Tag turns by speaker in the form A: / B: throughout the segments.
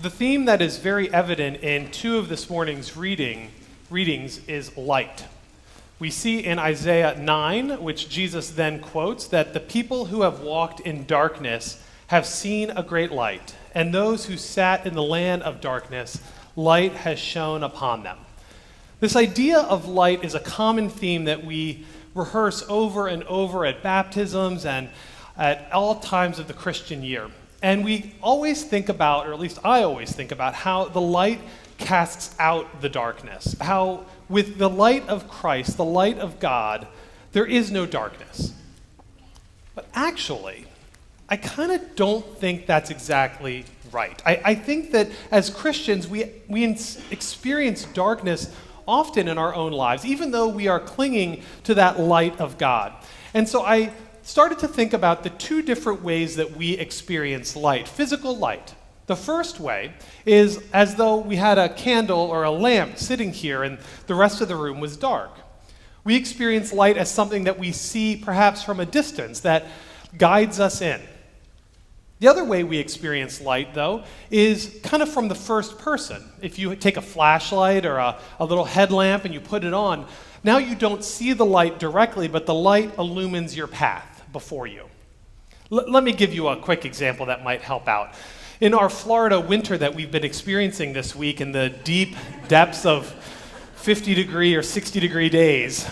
A: The theme that is very evident in two of this morning's readings is light. We see in Isaiah 9, which Jesus then quotes, that the people who have walked in darkness have seen a great light, and those who sat in the land of darkness, light has shone upon them. This idea of light is a common theme that we rehearse over and over at baptisms and at all times of the Christian year. And we always think about, or at least I always think about, how the light casts out the darkness. How with the light of Christ, the light of God, there is no darkness. But actually, I kind of don't think that's exactly right. I think that as Christians, we experience darkness often in our own lives, even though we are clinging to that light of God. And so I started to think about the two different ways that we experience light, physical light. The first way is as though we had a candle or a lamp sitting here and the rest of the room was dark. We experience light as something that we see perhaps from a distance that guides us in. The other way we experience light, though, is kind of from the first person. If you take a flashlight or a little headlamp and you put it on, now you don't see the light directly, but the light illumines your path before you. Let me give you a quick example that might help out. In our Florida winter that we've been experiencing this week in the deep depths of 50-degree or 60-degree days,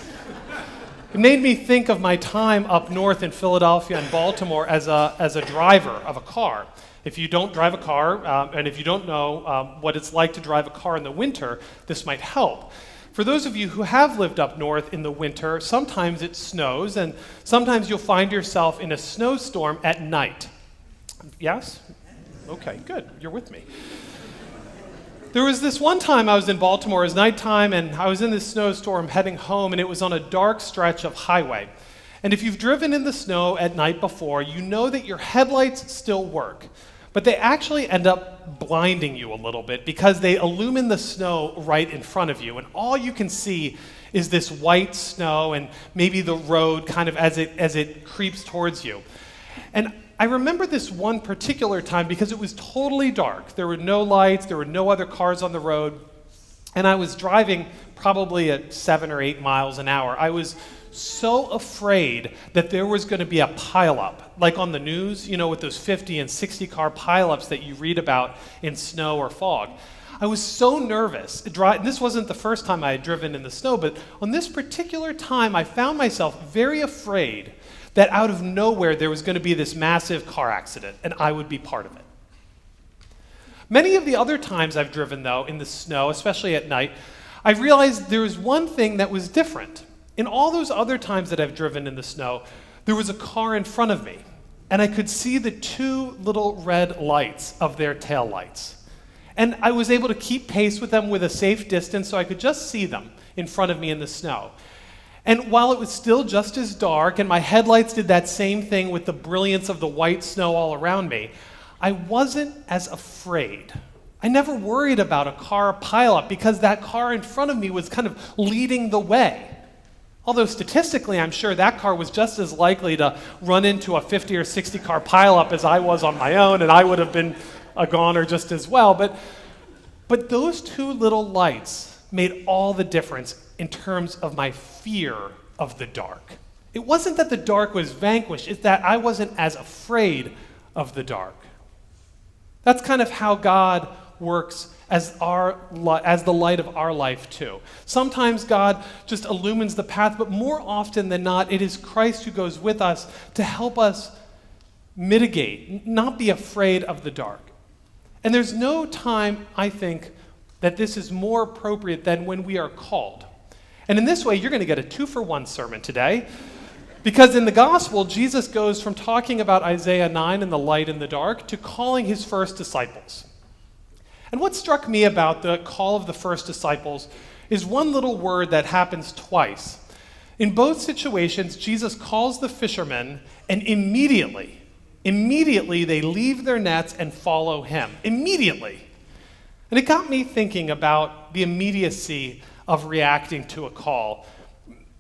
A: it made me think of my time up north in Philadelphia and Baltimore as a driver of a car. If you don't drive a car, and if you don't know what it's like to drive a car in the winter, this might help. For those of you who have lived up north in the winter, sometimes it snows, and sometimes you'll find yourself in a snowstorm at night. Yes? Okay, good. You're with me. There was this one time I was in Baltimore, it was nighttime, and I was in this snowstorm heading home, and it was on a dark stretch of highway. And if you've driven in the snow at night before, you know that your headlights still work, but they actually end up blinding you a little bit because they illumine the snow right in front of you, and all you can see is this white snow and maybe the road kind of as it creeps towards you. And I remember this one particular time because it was totally dark. There were no lights, there were no other cars on the road, and I was driving probably at 7 or 8 miles an hour. I was so afraid that there was going to be a pileup, like on the news, you know, with those 50 and 60 car pileups that you read about in snow or fog. I was so nervous. This wasn't the first time I had driven in the snow, but on this particular time, I found myself very afraid that out of nowhere there was going to be this massive car accident, and I would be part of it. Many of the other times I've driven, though, in the snow, especially at night, I realized there was one thing that was different. In all those other times that I've driven in the snow, there was a car in front of me, and I could see the two little red lights of their tail lights. And I was able to keep pace with them with a safe distance so I could just see them in front of me in the snow. And while it was still just as dark, and my headlights did that same thing with the brilliance of the white snow all around me, I wasn't as afraid. I never worried about a car pileup because that car in front of me was kind of leading the way. Although statistically, I'm sure that car was just as likely to run into a 50 or 60 car pileup as I was on my own, and I would have been a goner just as well. But those two little lights made all the difference in terms of my fear of the dark. It wasn't that the dark was vanquished, it's that I wasn't as afraid of the dark. That's kind of how God works as the light of our life too. Sometimes God just illumines the path, but more often than not, it is Christ who goes with us to help us mitigate, not be afraid of the dark. And there's no time, I think, that this is more appropriate than when we are called. And in this way, you're going to get a 2-for-1 sermon today, because in the gospel, Jesus goes from talking about Isaiah 9 and the light and the dark to calling his first disciples. And what struck me about the call of the first disciples is one little word that happens twice. In both situations, Jesus calls the fishermen, and immediately they leave their nets and follow him. Immediately. And it got me thinking about the immediacy of reacting to a call.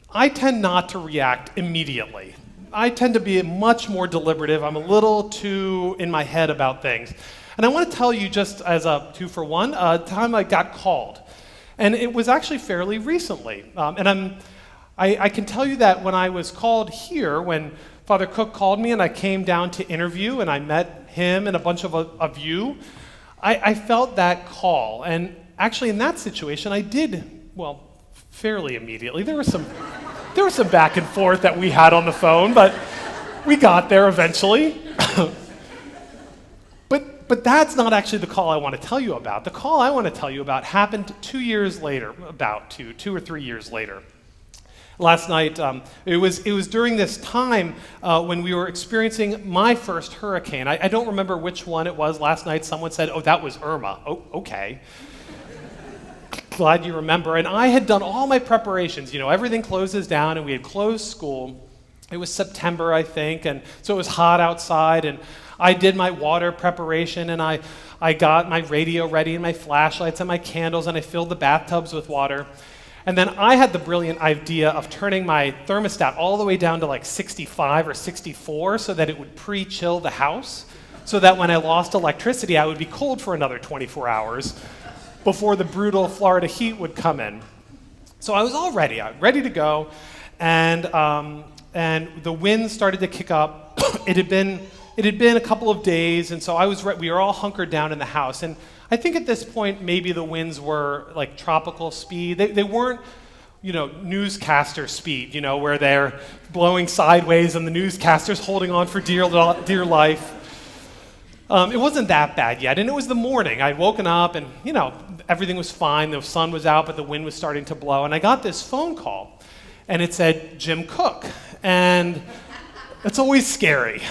A: I tend not to react immediately. I tend to be much more deliberative. I'm a little too in my head about things. And I want to tell you, just as a 2-for-1, a time I got called. And it was actually fairly recently. I can tell you that when I was called here, when Father Cook called me and I came down to interview and I met him and a bunch of you, I felt that call. And actually in that situation, I did, well, fairly immediately. There was some back and forth that we had on the phone, but we got there eventually. But that's not actually the call I want to tell you about. The call I want to tell you about happened 2 years later, about 2 or 3 years later. Last night, it was during this time when we were experiencing my first hurricane. I don't remember which one it was. Last night, someone said, "Oh, that was Irma." Oh, okay. Glad you remember. And I had done all my preparations. Everything closes down, and we had closed school. It was September, I think, and so it was hot outside, and I did my water preparation, and I got my radio ready, and my flashlights, and my candles, and I filled the bathtubs with water. And then I had the brilliant idea of turning my thermostat all the way down to like 65 or 64 so that it would pre-chill the house, so that when I lost electricity, I would be cold for another 24 hours before the brutal Florida heat would come in. So I was all ready. I was ready to go, and the wind started to kick up. It had been a couple of days, and so we were all hunkered down in the house. And I think at this point, maybe the winds were like tropical speed. They weren't, newscaster speed, where they're blowing sideways and the newscaster's holding on for dear life. It wasn't that bad yet, and it was the morning. I'd woken up, and, everything was fine. The sun was out, but the wind was starting to blow. And I got this phone call, and it said, Jim Cook. And it's always scary.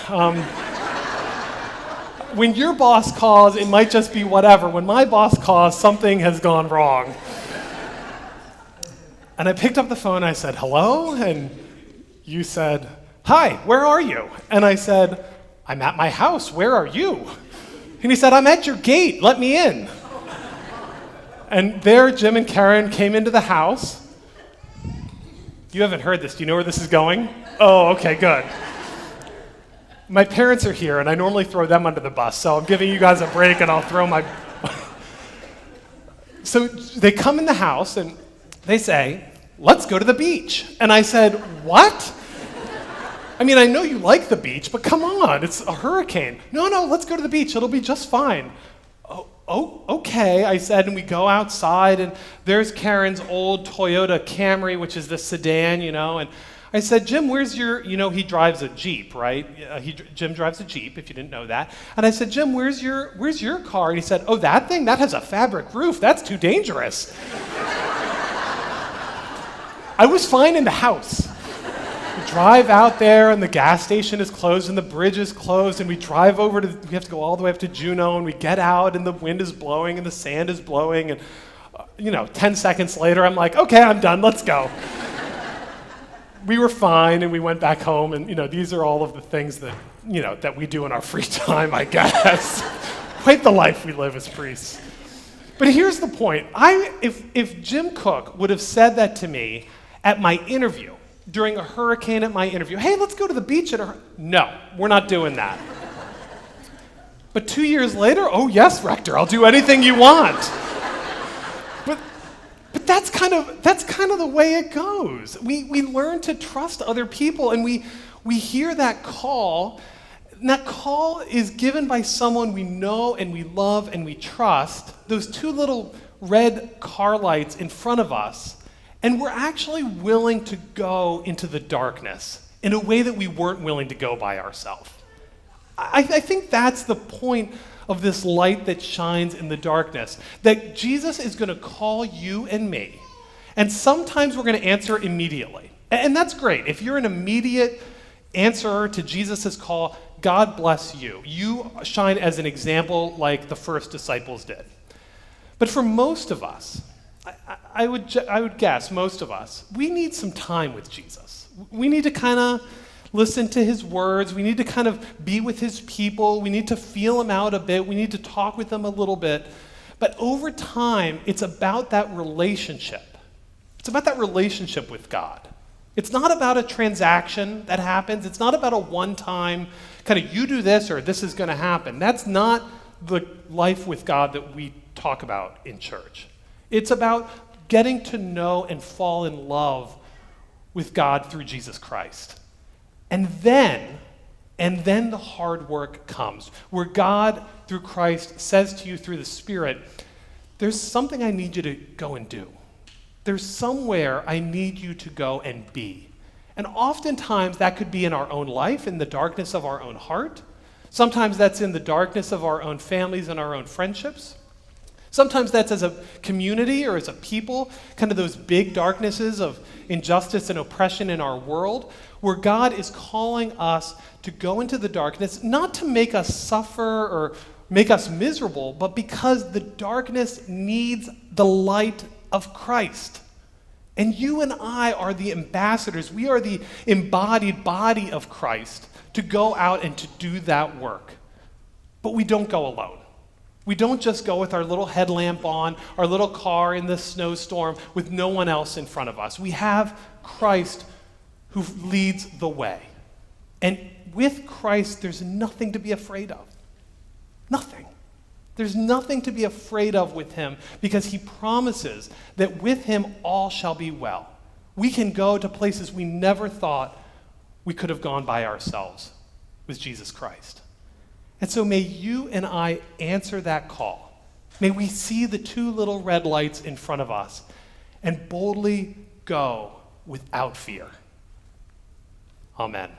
A: When your boss calls, it might just be whatever. When my boss calls, something has gone wrong. And I picked up the phone, I said, "Hello?" And you said, "Hi, where are you?" And I said, "I'm at my house, where are you?" And he said, "I'm at your gate, let me in." And there Jim and Karen came into the house. You haven't heard this, do you know where this is going? Oh, okay, good. My parents are here, and I normally throw them under the bus, so I'm giving you guys a break, and I'll throw my... So they come in the house, and they say, "Let's go to the beach." And I said, "What? I mean, I know you like the beach, but come on, it's a hurricane." No, let's go to the beach. It'll be just fine." Oh, okay, I said, and we go outside, and there's Karen's old Toyota Camry, which is the sedan, and I said, "Jim, where's your," he drives a Jeep, right? Jim drives a Jeep, if you didn't know that. And I said, "Jim, where's your car?" And he said, "Oh, that thing? That has a fabric roof. That's too dangerous." I was fine in the house. We drive out there, and the gas station is closed, and the bridge is closed, and we drive we have to go all the way up to Juneau, and we get out, and the wind is blowing, and the sand is blowing, and, 10 seconds later, I'm like, "Okay, I'm done, let's go." We were fine, and we went back home, and, these are all of the things that, that we do in our free time, I guess. Quite the life we live as priests. But here's the point. If Jim Cook would have said that to me at my interview, during a hurricane at my interview, "Hey, let's go to the beach No, we're not doing that. But 2 years later, "Oh yes, Rector, I'll do anything you want." But that's kind of the way it goes. We learn to trust other people, and we hear that call, and that call is given by someone we know and we love and we trust, those two little red car lights in front of us, and we're actually willing to go into the darkness in a way that we weren't willing to go by ourselves. I think that's the point of this light that shines in the darkness, that Jesus is going to call you and me, and sometimes we're going to answer immediately. And that's great. If you're an immediate answerer to Jesus' call, God bless you. You shine as an example like the first disciples did. But for most of us, I would guess most of us, we need some time with Jesus. We need to kind of listen to his words. We need to kind of be with his people. We need to feel him out a bit. We need to talk with him a little bit. But over time, it's about that relationship. It's about that relationship with God. It's not about a transaction that happens. It's not about a one-time kind of you do this or this is going to happen. That's not the life with God that we talk about in church. It's about getting to know and fall in love with God through Jesus Christ. And then the hard work comes, where God, through Christ, says to you through the Spirit, there's something I need you to go and do. There's somewhere I need you to go and be. And oftentimes that could be in our own life, in the darkness of our own heart. Sometimes that's in the darkness of our own families and our own friendships. Sometimes that's as a community or as a people, kind of those big darknesses of injustice and oppression in our world, where God is calling us to go into the darkness, not to make us suffer or make us miserable, but because the darkness needs the light of Christ. And you and I are the ambassadors. We are the embodied body of Christ to go out and to do that work. But we don't go alone. We don't just go with our little headlamp on, our little car in the snowstorm with no one else in front of us. We have Christ who leads the way. And with Christ, there's nothing to be afraid of. Nothing. There's nothing to be afraid of with him because he promises that with him all shall be well. We can go to places we never thought we could have gone by ourselves with Jesus Christ. And so may you and I answer that call. May we see the two little red lights in front of us and boldly go without fear. Amen.